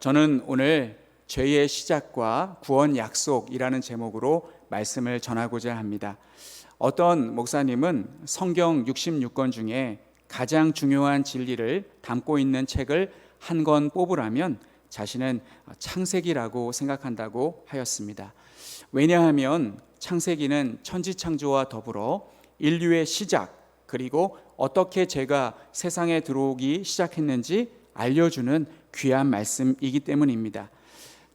저는 오늘 죄의 시작과 구원 약속이라는 제목으로 말씀을 전하고자 합니다. 어떤 목사님은 성경 66권 중에 가장 중요한 진리를 담고 있는 책을 한 권 뽑으라면 자신은 창세기라고 생각한다고 하였습니다. 왜냐하면 창세기는 천지창조와 더불어 인류의 시작, 그리고 어떻게 죄가 세상에 들어오기 시작했는지 알려주는 귀한 말씀이기 때문입니다.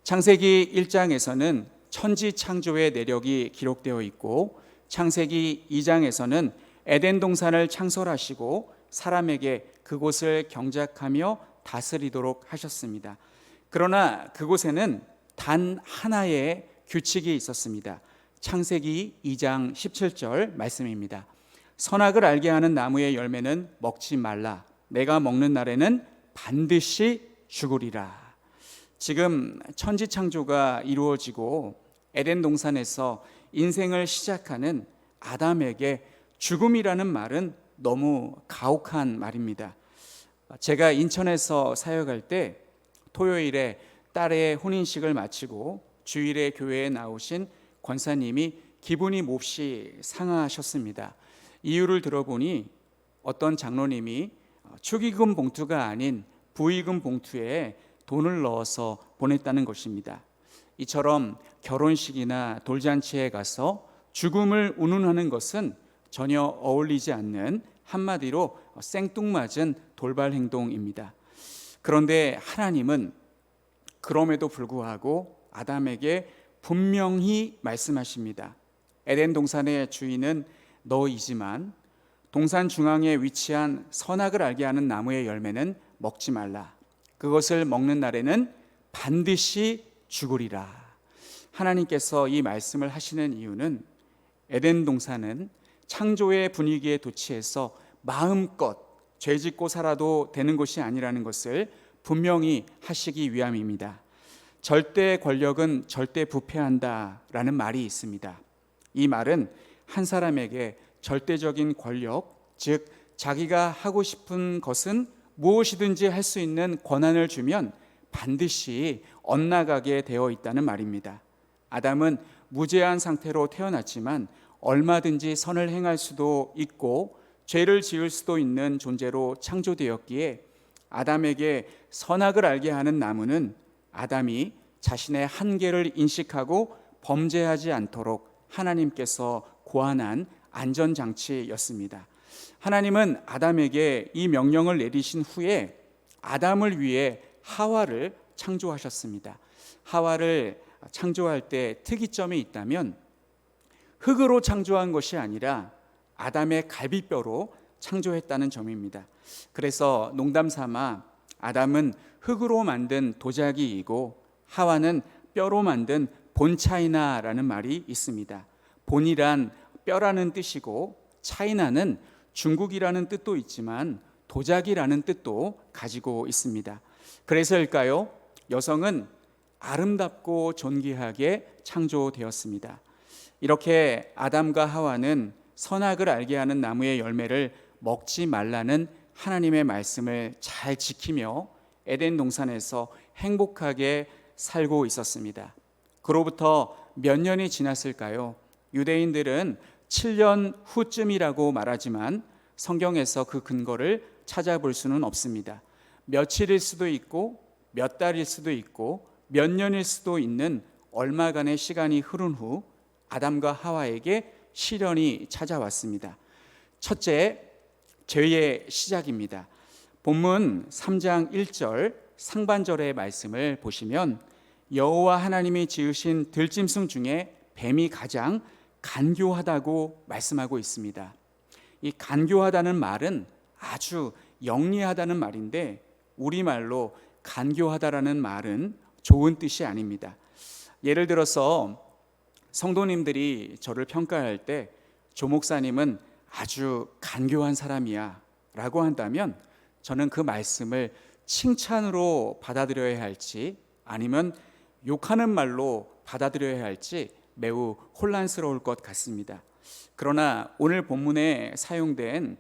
창세기 1장에서는 천지창조의 내력이 기록되어 있고, 창세기 2장에서는 에덴 동산을 창설하시고 사람에게 그곳을 경작하며 다스리도록 하셨습니다. 그러나 그곳에는 단 하나의 규칙이 있었습니다. 창세기 2장 17절 말씀입니다. 선악을 알게 하는 나무의 열매는 먹지 말라. 내가 먹는 날에는 반드시 죽으리라. 지금 천지창조가 이루어지고 에덴 동산에서 인생을 시작하는 아담에게 죽음이라는 말은 너무 가혹한 말입니다. 제가 인천에서 사역할 때 토요일에 딸의 혼인식을 마치고 주일에 교회에 나오신 권사님이 기분이 몹시 상하셨습니다. 이유를 들어보니 어떤 장로님이 축의금 봉투가 아닌 부의금 봉투에 돈을 넣어서 보냈다는 것입니다. 이처럼 결혼식이나 돌잔치에 가서 죽음을 운운하는 것은 전혀 어울리지 않는, 한마디로 생뚱맞은 돌발 행동입니다. 그런데 하나님은 그럼에도 불구하고 아담에게 분명히 말씀하십니다. 에덴 동산의 주인은 너이지만 동산 중앙에 위치한 선악을 알게 하는 나무의 열매는 먹지 말라. 그것을 먹는 날에는 반드시 죽으리라. 하나님께서 이 말씀을 하시는 이유는 에덴 동산은 창조의 분위기에 도취해서 마음껏 죄짓고 살아도 되는 것이 아니라는 것을 분명히 하시기 위함입니다. 절대 권력은 절대 부패한다라는 말이 있습니다. 이 말은 한 사람에게 절대적인 권력, 즉 자기가 하고 싶은 것은 무엇이든지 할 수 있는 권한을 주면 반드시 엇나가게 되어 있다는 말입니다. 아담은 무죄한 상태로 태어났지만 얼마든지 선을 행할 수도 있고 죄를 지을 수도 있는 존재로 창조되었기에 아담에게 선악을 알게 하는 나무는 아담이 자신의 한계를 인식하고 범죄하지 않도록 하나님께서 고안한 안전장치였습니다. 하나님은 아담에게 이 명령을 내리신 후에 아담을 위해 하와를 창조하셨습니다. 하와를 창조할 때 특이점이 있다면 흙으로 창조한 것이 아니라 아담의 갈비뼈로 창조했다는 점입니다. 그래서 농담 삼아 아담은 흙으로 만든 도자기이고 하와는 뼈로 만든 본차이나라는 말이 있습니다. 본이란 뼈라는 뜻이고 차이나는 중국이라는 뜻도 있지만 도자기라는 뜻도 가지고 있습니다. 그래서일까요? 여성은 아름답고 존귀하게 창조되었습니다. 이렇게 아담과 하와는 선악을 알게 하는 나무의 열매를 먹지 말라는 하나님의 말씀을 잘 지키며 에덴 동산에서 행복하게 살고 있었습니다. 그로부터 몇 년이 지났을까요? 유대인들은 7년 후쯤이라고 말하지만 성경에서 그 근거를 찾아볼 수는 없습니다. 며칠일 수도 있고 몇 달일 수도 있고 몇 년일 수도 있는 얼마간의 시간이 흐른 후 아담과 하와에게 시련이 찾아왔습니다. 첫째, 죄의 시작입니다. 본문 3장 1절 상반절의 말씀을 보시면 여호와 하나님이 지으신 들짐승 중에 뱀이 가장 간교하다고 말씀하고 있습니다. 이 간교하다는 말은 아주 영리하다는 말인데 우리말로 간교하다라는 말은 좋은 뜻이 아닙니다. 예를 들어서 성도님들이 저를 평가할 때 조 목사님은 아주 간교한 사람이야 라고 한다면 저는 그 말씀을 칭찬으로 받아들여야 할지 아니면 욕하는 말로 받아들여야 할지 매우 혼란스러울 것 같습니다. 그러나 오늘 본문에 사용된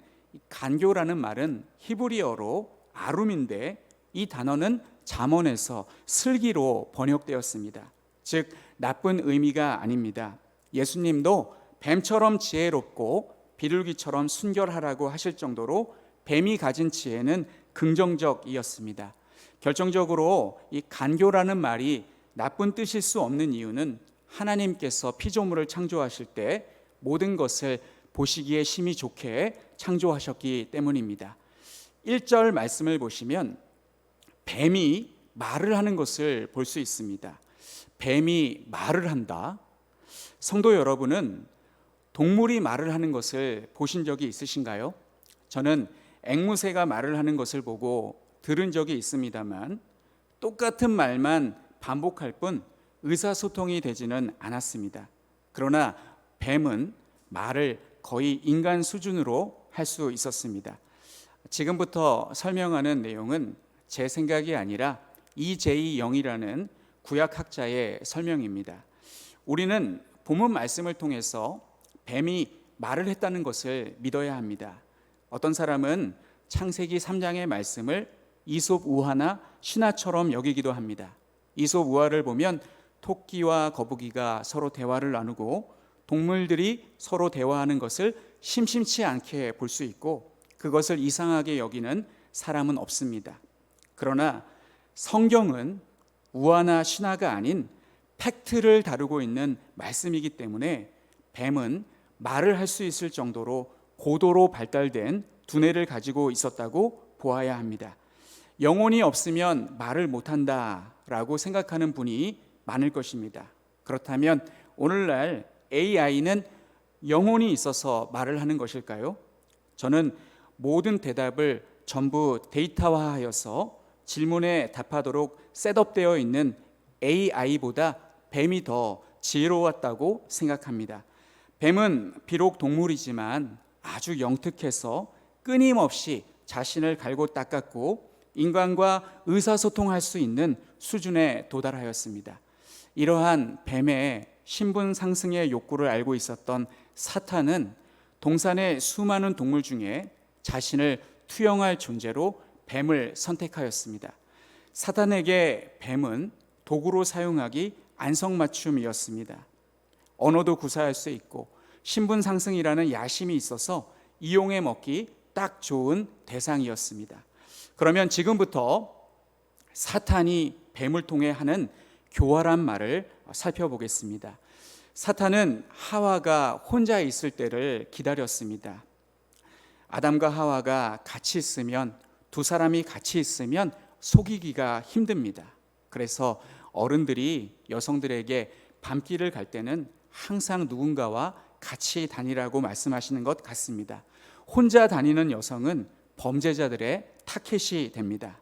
간교라는 말은 히브리어로 아룸인데 이 단어는 잠언에서 슬기로 번역되었습니다. 즉 나쁜 의미가 아닙니다. 예수님도 뱀처럼 지혜롭고 비둘기처럼 순결하라고 하실 정도로 뱀이 가진 지혜는 긍정적이었습니다. 결정적으로 이 간교라는 말이 나쁜 뜻일 수 없는 이유는 하나님께서 피조물을 창조하실 때 모든 것을 보시기에 심히 좋게 창조하셨기 때문입니다. 1절 말씀을 보시면 뱀이 말을 하는 것을 볼 수 있습니다. 뱀이 말을 한다. 성도 여러분은 동물이 말을 하는 것을 보신 적이 있으신가요? 저는 앵무새가 말을 하는 것을 보고 들은 적이 있습니다만 똑같은 말만 반복할 뿐 의사소통이 되지는 않았습니다. 그러나 뱀은 말을 거의 인간 수준으로 할 수 있었습니다. 지금부터 설명하는 내용은 제 생각이 아니라 이제이 영이라는 구약학자의 설명입니다. 우리는 본문 말씀을 통해서 뱀이 말을 했다는 것을 믿어야 합니다. 어떤 사람은 창세기 3장의 말씀을 이솝 우화나 신화처럼 여기기도 합니다. 이솝 우화를 보면 토끼와 거북이가 서로 대화를 나누고 동물들이 서로 대화하는 것을 심심치 않게 볼 수 있고 그것을 이상하게 여기는 사람은 없습니다. 그러나 성경은 우화나 신화가 아닌 팩트를 다루고 있는 말씀이기 때문에 뱀은 말을 할 수 있을 정도로 고도로 발달된 두뇌를 가지고 있었다고 보아야 합니다. 영혼이 없으면 말을 못한다라고 생각하는 분이 많을 것입니다. 그렇다면 오늘날 AI는 영혼이 있어서 말을 하는 것일까요? 저는 모든 대답을 전부 데이터화하여서 질문에 답하도록 셋업되어 있는 AI보다 뱀이 더 지혜로웠다고 생각합니다. 뱀은 비록 동물이지만 아주 영특해서 끊임없이 자신을 갈고 닦았고 인간과 의사소통할 수 있는 수준에 도달하였습니다. 이러한 뱀의 신분 상승의 욕구를 알고 있었던 사탄은 동산의 수많은 동물 중에 자신을 투영할 존재로 뱀을 선택하였습니다. 사탄에게 뱀은 도구로 사용하기 안성맞춤이었습니다. 언어도 구사할 수 있고 신분 상승이라는 야심이 있어서 이용해 먹기 딱 좋은 대상이었습니다. 그러면 지금부터 사탄이 뱀을 통해 하는 교활한 말을 살펴보겠습니다. 사탄은 하와가 혼자 있을 때를 기다렸습니다. 아담과 하와가 같이 있으면, 두 사람이 같이 있으면 속이기가 힘듭니다. 그래서 어른들이 여성들에게 밤길을 갈 때는 항상 누군가와 같이 다니라고 말씀하시는 것 같습니다. 혼자 다니는 여성은 범죄자들의 타켓이 됩니다.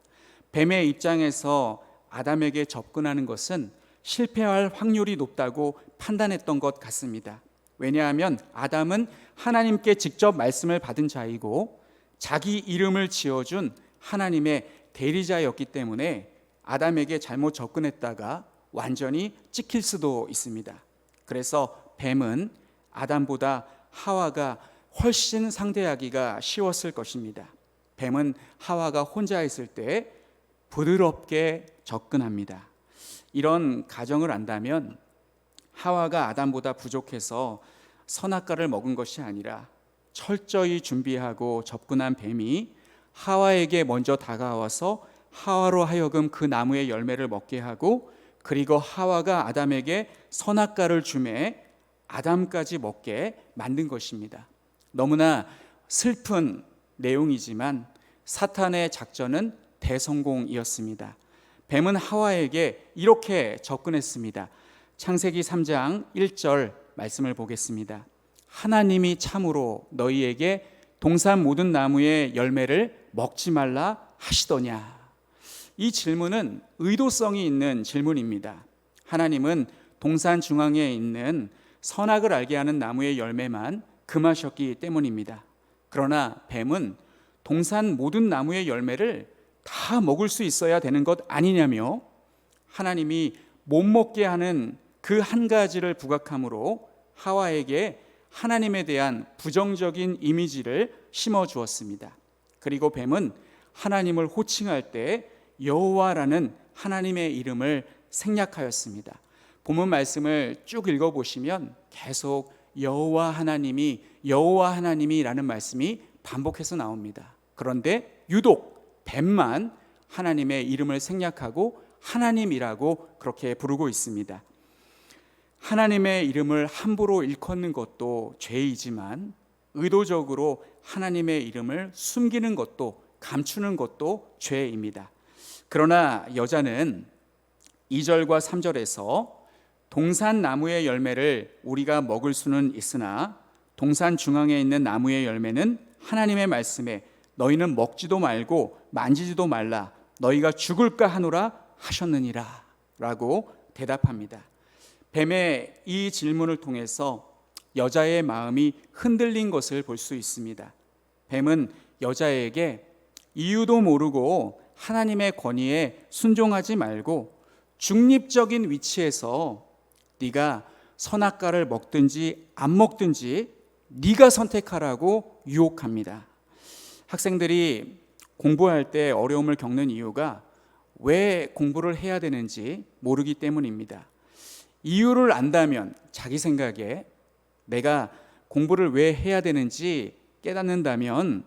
뱀의 입장에서 아담에게 접근하는 것은 실패할 확률이 높다고 판단했던 것 같습니다. 왜냐하면 아담은 하나님께 직접 말씀을 받은 자이고 자기 이름을 지어준 하나님의 대리자였기 때문에 아담에게 잘못 접근했다가 완전히 찍힐 수도 있습니다. 그래서 뱀은 아담보다 하와가 훨씬 상대하기가 쉬웠을 것입니다. 뱀은 하와가 혼자 있을 때 부드럽게 접근합니다. 이런 가정을 안다면 하와가 아담보다 부족해서 선악과를 먹은 것이 아니라 철저히 준비하고 접근한 뱀이 하와에게 먼저 다가와서 하와로 하여금 그 나무의 열매를 먹게 하고 그리고 하와가 아담에게 선악과를 주매 아담까지 먹게 만든 것입니다. 너무나 슬픈 내용이지만 사탄의 작전은 대성공이었습니다. 뱀은 하와에게 이렇게 접근했습니다. 창세기 3장 1절 말씀을 보겠습니다. 하나님이 참으로 너희에게 동산 모든 나무의 열매를 먹지 말라 하시더냐. 이 질문은 의도성이 있는 질문입니다. 하나님은 동산 중앙에 있는 선악을 알게 하는 나무의 열매만 금하셨기 때문입니다. 그러나 뱀은 동산 모든 나무의 열매를 다 먹을 수 있어야 되는 것 아니냐며 하나님이 못 먹게 하는 그 한 가지를 부각함으로 하와에게 하나님에 대한 부정적인 이미지를 심어 주었습니다. 그리고 뱀은 하나님을 호칭할 때 여호와라는 하나님의 이름을 생략하였습니다. 본문 말씀을 쭉 읽어보시면 계속 여호와 하나님이라는 말씀이 반복해서 나옵니다. 그런데 유독 뱀만 하나님의 이름을 생략하고 하나님이라고 그렇게 부르고 있습니다. 하나님의 이름을 함부로 일컫는 것도 죄이지만 의도적으로 하나님의 이름을 숨기는 것도 감추는 것도 죄입니다. 그러나 여자는 2절과 3절에서 동산 나무의 열매를 우리가 먹을 수는 있으나 동산 중앙에 있는 나무의 열매는 하나님의 말씀에 너희는 먹지도 말고 만지지도 말라 너희가 죽을까 하노라 하셨느니라 라고 대답합니다. 뱀의 이 질문을 통해서 여자의 마음이 흔들린 것을 볼 수 있습니다. 뱀은 여자에게 이유도 모르고 하나님의 권위에 순종하지 말고 중립적인 위치에서 네가 선악과를 먹든지 안 먹든지 네가 선택하라고 유혹합니다. 학생들이 공부할 때 어려움을 겪는 이유가 왜 공부를 해야 되는지 모르기 때문입니다. 이유를 안다면 자기 생각에 내가 공부를 왜 해야 되는지 깨닫는다면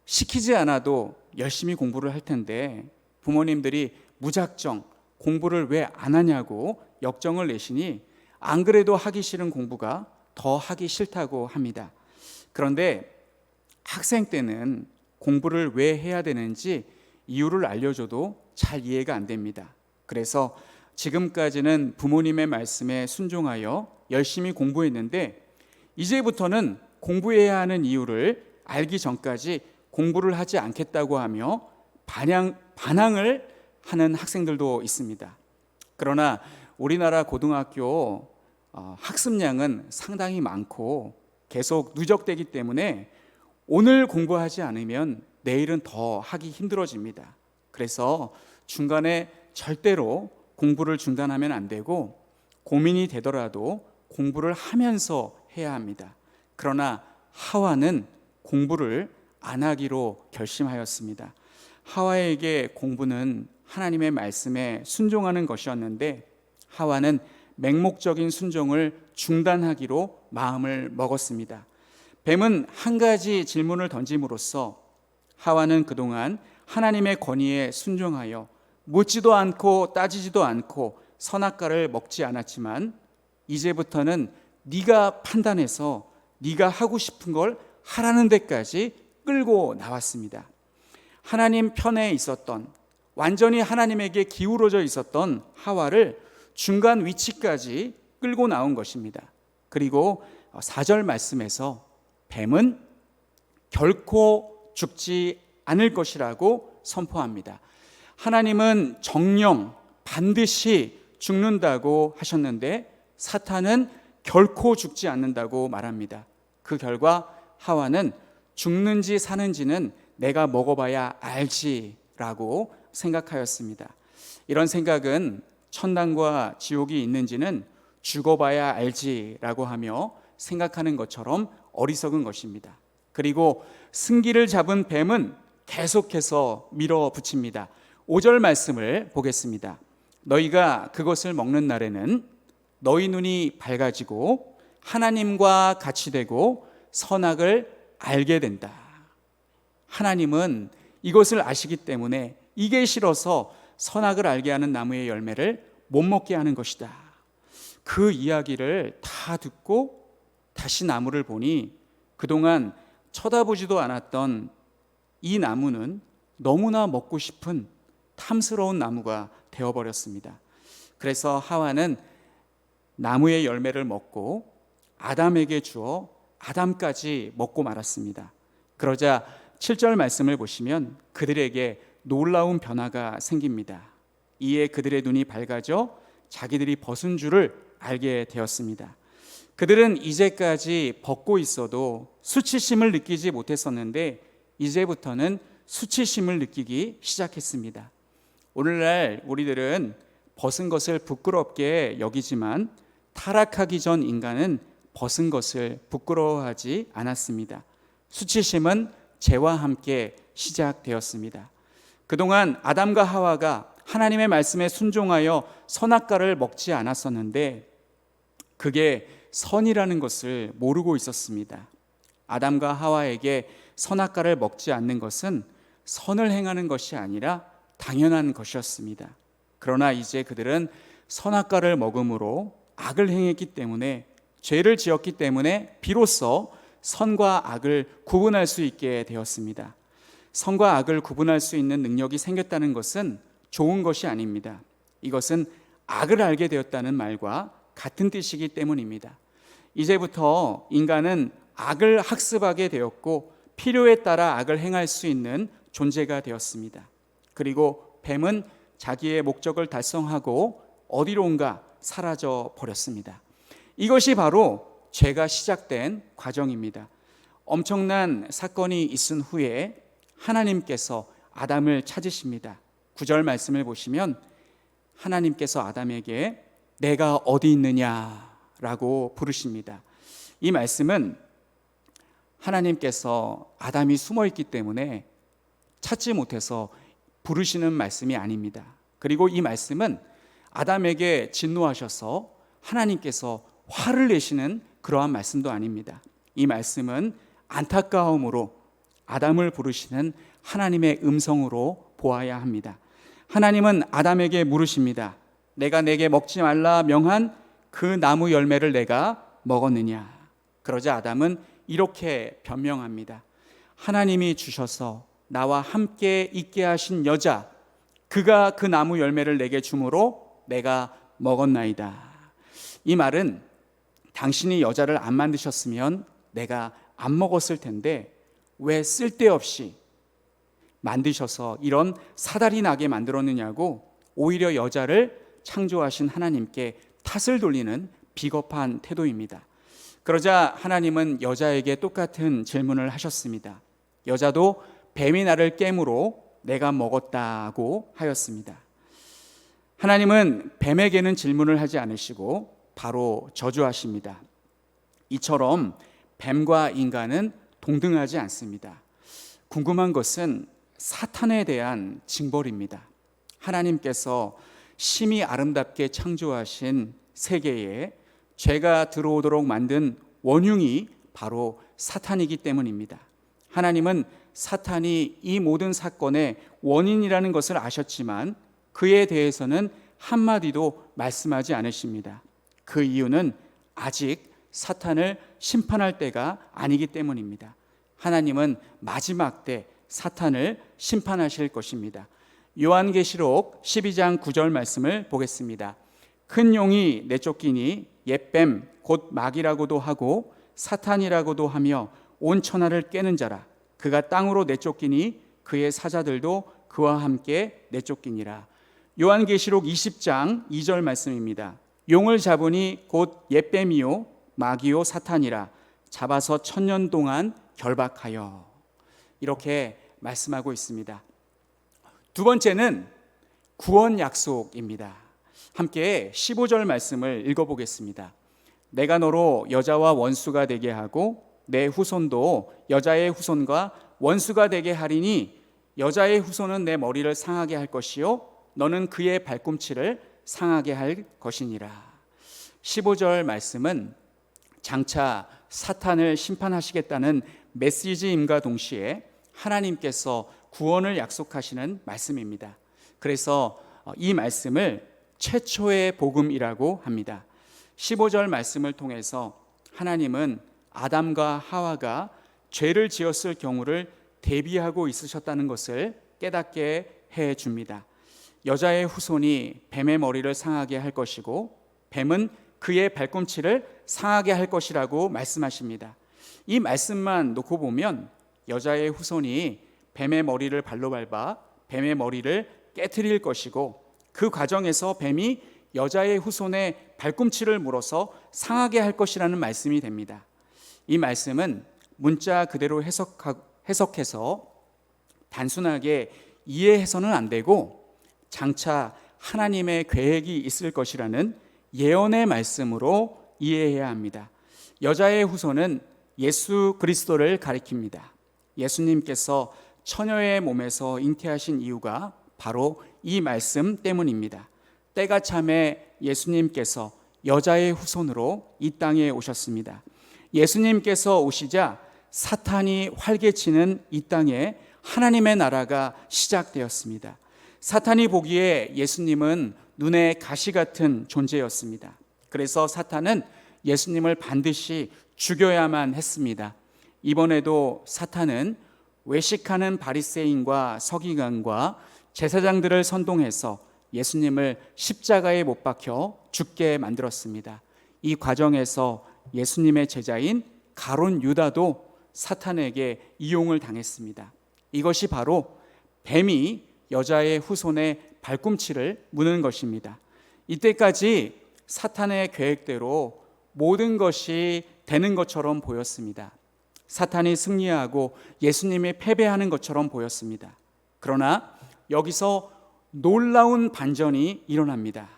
시키지 않아도 열심히 공부를 할 텐데 부모님들이 무작정 공부를 왜 안 하냐고 역정을 내시니 안 그래도 하기 싫은 공부가 더 하기 싫다고 합니다. 그런데 학생 때는 공부를 왜 해야 되는지 이유를 알려줘도 잘 이해가 안 됩니다. 그래서 지금까지는 부모님의 말씀에 순종하여 열심히 공부했는데 이제부터는 공부해야 하는 이유를 알기 전까지 공부를 하지 않겠다고 하며 반항을 하는 학생들도 있습니다. 그러나 우리나라 고등학교 학습량은 상당히 많고 계속 누적되기 때문에 오늘 공부하지 않으면 내일은 더 하기 힘들어집니다. 그래서 중간에 절대로 공부를 중단하면 안 되고 고민이 되더라도 공부를 하면서 해야 합니다. 그러나 하와는 공부를 안 하기로 결심하였습니다. 하와에게 공부는 하나님의 말씀에 순종하는 것이었는데 하와는 맹목적인 순종을 중단하기로 마음을 먹었습니다. 뱀은 한 가지 질문을 던짐으로써 하와는 그동안 하나님의 권위에 순종하여 묻지도 않고 따지지도 않고 선악과를 먹지 않았지만 이제부터는 네가 판단해서 네가 하고 싶은 걸 하라는 데까지 끌고 나왔습니다. 하나님 편에 있었던 완전히 하나님에게 기울어져 있었던 하와를 중간 위치까지 끌고 나온 것입니다. 그리고 4절 말씀에서 뱀은 결코 죽지 않을 것이라고 선포합니다. 하나님은 정령 반드시 죽는다고 하셨는데 사탄은 결코 죽지 않는다고 말합니다. 그 결과 하와는 죽는지 사는지는 내가 먹어봐야 알지라고 생각하였습니다. 이런 생각은 천당과 지옥이 있는지는 죽어봐야 알지라고 하며 생각하는 것처럼 어리석은 것입니다. 그리고 승기를 잡은 뱀은 계속해서 밀어붙입니다. 5절 말씀을 보겠습니다. 너희가 그것을 먹는 날에는 너희 눈이 밝아지고 하나님과 같이 되고 선악을 알게 된다. 하나님은 이것을 아시기 때문에 이게 싫어서 선악을 알게 하는 나무의 열매를 못 먹게 하는 것이다. 그 이야기를 다 듣고 다시 나무를 보니 그동안 쳐다보지도 않았던 이 나무는 너무나 먹고 싶은 탐스러운 나무가 되어버렸습니다. 그래서 하와는 나무의 열매를 먹고 아담에게 주어 아담까지 먹고 말았습니다. 그러자 7절 말씀을 보시면 그들에게 놀라운 변화가 생깁니다. 이에 그들의 눈이 밝아져 자기들이 벗은 줄을 알게 되었습니다. 그들은 이제까지 벗고 있어도 수치심을 느끼지 못했었는데 이제부터는 수치심을 느끼기 시작했습니다. 오늘날 우리들은 벗은 것을 부끄럽게 여기지만 타락하기 전 인간은 벗은 것을 부끄러워하지 않았습니다. 수치심은 죄와 함께 시작되었습니다. 그동안 아담과 하와가 하나님의 말씀에 순종하여 선악과를 먹지 않았었는데 그게 선이라는 것을 모르고 있었습니다. 아담과 하와에게 선악과를 먹지 않는 것은 선을 행하는 것이 아니라 당연한 것이었습니다. 그러나 이제 그들은 선악과를 먹음으로 악을 행했기 때문에, 죄를 지었기 때문에 비로소 선과 악을 구분할 수 있게 되었습니다. 선과 악을 구분할 수 있는 능력이 생겼다는 것은 좋은 것이 아닙니다. 이것은 악을 알게 되었다는 말과 같은 뜻이기 때문입니다. 이제부터 인간은 악을 학습하게 되었고 필요에 따라 악을 행할 수 있는 존재가 되었습니다. 그리고 뱀은 자기의 목적을 달성하고 어디론가 사라져 버렸습니다. 이것이 바로 죄가 시작된 과정입니다. 엄청난 사건이 있은 후에 하나님께서 아담을 찾으십니다. 9절 말씀을 보시면 하나님께서 아담에게 내가 어디 있느냐라고 부르십니다. 이 말씀은 하나님께서 아담이 숨어 있기 때문에 찾지 못해서 부르시는 말씀이 아닙니다. 그리고 이 말씀은 아담에게 진노하셔서 하나님께서 화를 내시는 그러한 말씀도 아닙니다. 이 말씀은 안타까움으로 아담을 부르시는 하나님의 음성으로 보아야 합니다. 하나님은 아담에게 물으십니다. 내가 내게 먹지 말라 명한 그 나무 열매를 내가 먹었느냐? 그러자 아담은 이렇게 변명합니다. 하나님이 주셔서 나와 함께 있게 하신 여자, 그가 그 나무 열매를 내게 주므로 내가 먹었나이다. 이 말은 당신이 여자를 안 만드셨으면 내가 안 먹었을 텐데 왜 쓸데없이 만드셔서 이런 사달이 나게 만들었느냐고 오히려 여자를 창조하신 하나님께 탓을 돌리는 비겁한 태도입니다. 그러자 하나님은 여자에게 똑같은 질문을 하셨습니다. 여자도 뱀이 나를 깨므로 내가 먹었다고 하였습니다. 하나님은 뱀에게는 질문을 하지 않으시고 바로 저주하십니다. 이처럼 뱀과 인간은 동등하지 않습니다. 궁금한 것은 사탄에 대한 징벌입니다. 하나님께서 심히 아름답게 창조하신 세계에 죄가 들어오도록 만든 원흉이 바로 사탄이기 때문입니다. 하나님은 사탄이 이 모든 사건의 원인이라는 것을 아셨지만 그에 대해서는 한마디도 말씀하지 않으십니다. 그 이유는 아직 사탄을 심판할 때가 아니기 때문입니다. 하나님은 마지막 때 사탄을 심판하실 것입니다. 요한계시록 12장 9절 말씀을 보겠습니다. 큰 용이 내쫓기니 옛뱀 곧 마귀라고도 하고 사탄이라고도 하며 온 천하를 깨는 자라. 그가 땅으로 내쫓기니 그의 사자들도 그와 함께 내쫓기니라. 요한계시록 20장 2절 말씀입니다. 용을 잡으니 곧 옛뱀이요 마귀요 사탄이라. 잡아서 1000년 동안 결박하여. 이렇게 말씀하고 있습니다. 두 번째는 구원 약속입니다. 함께 15절 말씀을 읽어보겠습니다. 내가 너로 여자와 원수가 되게 하고 내 후손도 여자의 후손과 원수가 되게 하리니 여자의 후손은 내 머리를 상하게 할 것이요 너는 그의 발꿈치를 상하게 할 것이니라. 15절 말씀은 장차 사탄을 심판하시겠다는 메시지임과 동시에 하나님께서 구원을 약속하시는 말씀입니다. 그래서 이 말씀을 최초의 복음이라고 합니다. 15절 말씀을 통해서 하나님은 아담과 하와가 죄를 지었을 경우를 대비하고 있으셨다는 것을 깨닫게 해 줍니다. 여자의 후손이 뱀의 머리를 상하게 할 것이고 뱀은 그의 발꿈치를 상하게 할 것이라고 말씀하십니다. 이 말씀만 놓고 보면 여자의 후손이 뱀의 머리를 발로 밟아 뱀의 머리를 깨트릴 것이고 그 과정에서 뱀이 여자의 후손의 발꿈치를 물어서 상하게 할 것이라는 말씀이 됩니다. 이 말씀은 문자 그대로 해석해서 단순하게 이해해서는 안 되고 장차 하나님의 계획이 있을 것이라는 예언의 말씀으로 이해해야 합니다. 여자의 후손은 예수 그리스도를 가리킵니다. 예수님께서 처녀의 몸에서 잉태하신 이유가 바로 이 말씀 때문입니다. 때가 참에 예수님께서 여자의 후손으로 이 땅에 오셨습니다. 예수님께서 오시자 사탄이 활개치는 이 땅에 하나님의 나라가 시작되었습니다. 사탄이 보기에 예수님은 눈에 가시 같은 존재였습니다. 그래서 사탄은 예수님을 반드시 죽여야만 했습니다. 이번에도 사탄은 외식하는 바리새인과 서기관과 제사장들을 선동해서 예수님을 십자가에 못 박혀 죽게 만들었습니다. 이 과정에서 예수님의 제자인 가룟 유다도 사탄에게 이용을 당했습니다. 이것이 바로 뱀이 여자의 후손의 발꿈치를 무는 것입니다. 이때까지 사탄의 계획대로 모든 것이 되는 것처럼 보였습니다. 사탄이 승리하고 예수님이 패배하는 것처럼 보였습니다. 그러나 여기서 놀라운 반전이 일어납니다.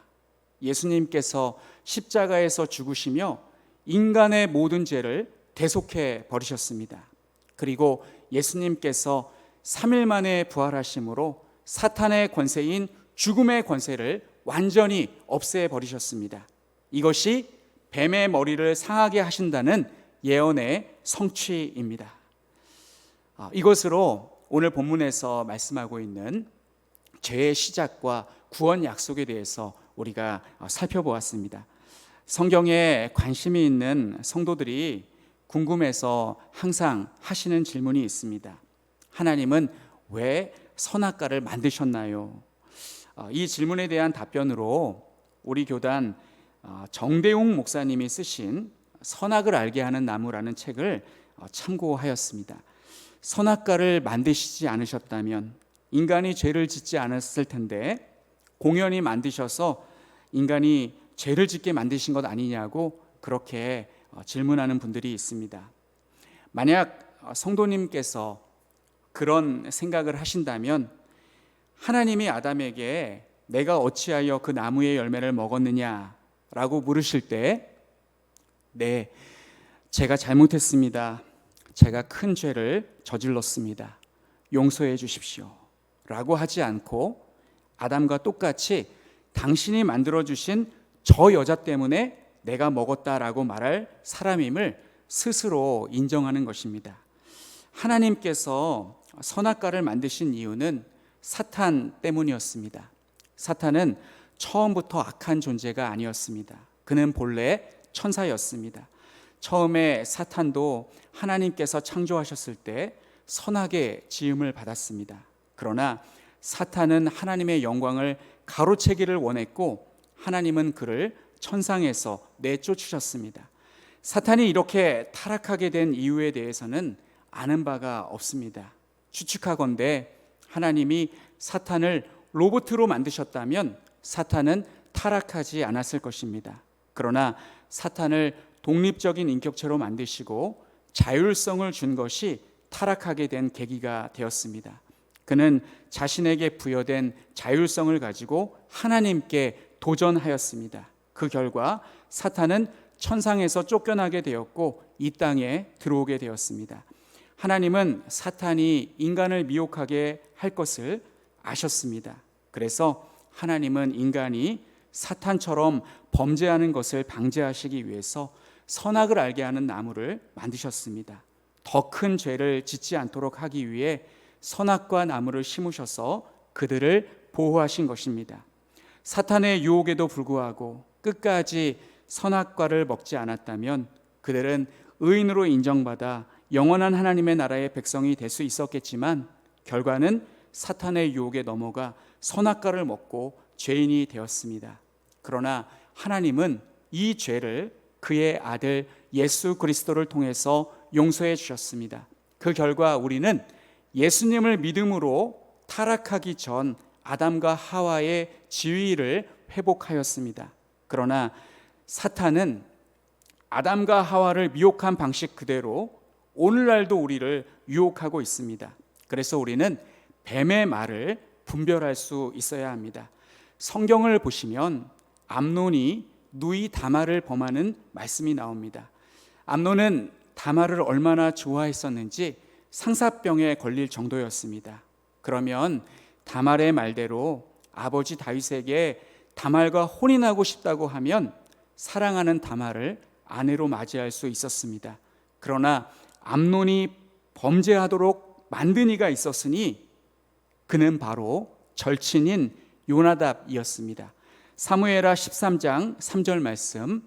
예수님께서 십자가에서 죽으시며 인간의 모든 죄를 대속해 버리셨습니다. 그리고 예수님께서 3일 만에 부활하심으로 사탄의 권세인 죽음의 권세를 완전히 없애버리셨습니다. 이것이 뱀의 머리를 상하게 하신다는 예언의 성취입니다. 이것으로 오늘 본문에서 말씀하고 있는 죄의 시작과 구원 약속에 대해서 우리가 살펴보았습니다. 성경에 관심이 있는 성도들이 궁금해서 항상 하시는 질문이 있습니다. 하나님은 왜 선악과를 만드셨나요? 이 질문에 대한 답변으로 우리 교단 정대웅 목사님이 쓰신 선악을 알게 하는 나무라는 책을 참고하였습니다. 선악과를 만드시지 않으셨다면 인간이 죄를 짓지 않았을 텐데 공연히 만드셔서 인간이 죄를 짓게 만드신 것 아니냐고 그렇게 질문하는 분들이 있습니다. 만약 성도님께서 그런 생각을 하신다면 하나님이 아담에게 내가 어찌하여 그 나무의 열매를 먹었느냐라고 물으실 때 네, 제가 잘못했습니다. 제가 큰 죄를 저질렀습니다. 용서해 주십시오 라고 하지 않고 아담과 똑같이 당신이 만들어주신 저 여자 때문에 내가 먹었다라고 말할 사람임을 스스로 인정하는 것입니다. 하나님께서 선악과를 만드신 이유는 사탄 때문이었습니다. 사탄은 처음부터 악한 존재가 아니었습니다. 그는 본래 천사였습니다. 처음에 사탄도 하나님께서 창조하셨을 때 선하게 지음을 받았습니다. 그러나 사탄은 하나님의 영광을 가로채기를 원했고 하나님은 그를 천상에서 내쫓으셨습니다. 사탄이 이렇게 타락하게 된 이유에 대해서는 아는 바가 없습니다. 추측하건대 하나님이 사탄을 로봇으로 만드셨다면 사탄은 타락하지 않았을 것입니다. 그러나 사탄을 독립적인 인격체로 만드시고 자율성을 준 것이 타락하게 된 계기가 되었습니다. 그는 자신에게 부여된 자율성을 가지고 하나님께 도전하였습니다. 그 결과 사탄은 천상에서 쫓겨나게 되었고 이 땅에 들어오게 되었습니다. 하나님은 사탄이 인간을 미혹하게 할 것을 아셨습니다. 그래서 하나님은 인간이 사탄처럼 범죄하는 것을 방지하시기 위해서 선악을 알게 하는 나무를 만드셨습니다. 더 큰 죄를 짓지 않도록 하기 위해 선악과 나무를 심으셔서 그들을 보호하신 것입니다. 사탄의 유혹에도 불구하고 끝까지 선악과를 먹지 않았다면 그들은 의인으로 인정받아 영원한 하나님의 나라의 백성이 될 수 있었겠지만 결과는 사탄의 유혹에 넘어가 선악과를 먹고 죄인이 되었습니다. 그러나 하나님은 이 죄를 그의 아들 예수 그리스도를 통해서 용서해 주셨습니다. 그 결과 우리는 예수님을 믿음으로 타락하기 전 아담과 하와의 지위를 회복하였습니다. 그러나 사탄은 아담과 하와를 미혹한 방식 그대로 오늘날도 우리를 유혹하고 있습니다. 그래서 우리는 뱀의 말을 분별할 수 있어야 합니다. 성경을 보시면 암논이 누이 다말을 범하는 말씀이 나옵니다. 암논은 다말을 얼마나 좋아했었는지 상사병에 걸릴 정도였습니다. 그러면 다말의 말대로 아버지 다윗에게 다말과 혼인하고 싶다고 하면 사랑하는 다말을 아내로 맞이할 수 있었습니다. 그러나 암논이 범죄하도록 만든 이가 있었으니 그는 바로 절친인 요나답이었습니다. 사무엘하 13장 3절 말씀,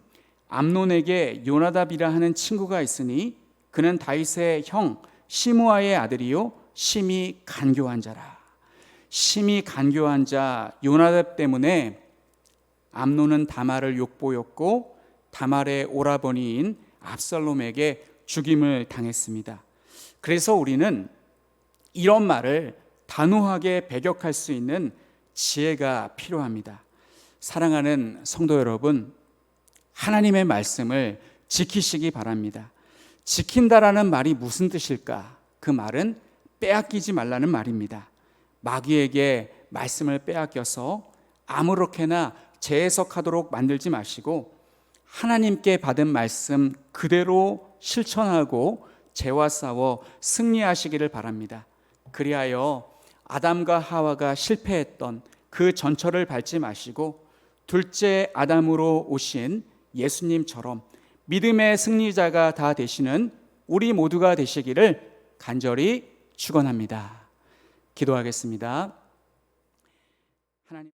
암논에게 요나답이라 하는 친구가 있으니 그는 다윗의 형 시므아의 아들이요 심히 간교한 자라. 심히 간교한 자 요나답 때문에 암논은 다말을 욕보였고 다말의 오라버니인 압살롬에게 죽임을 당했습니다. 그래서 우리는 이런 말을 단호하게 배격할 수 있는 지혜가 필요합니다. 사랑하는 성도 여러분, 하나님의 말씀을 지키시기 바랍니다. 지킨다라는 말이 무슨 뜻일까? 그 말은 빼앗기지 말라는 말입니다. 마귀에게 말씀을 빼앗겨서 아무렇게나 재해석하도록 만들지 마시고 하나님께 받은 말씀 그대로 실천하고 죄와 싸워 승리하시기를 바랍니다. 그리하여 아담과 하와가 실패했던 그 전철을 밟지 마시고 둘째 아담으로 오신 예수님처럼 믿음의 승리자가 다 되시는 우리 모두가 되시기를 간절히 축원합니다. 기도하겠습니다. 하나님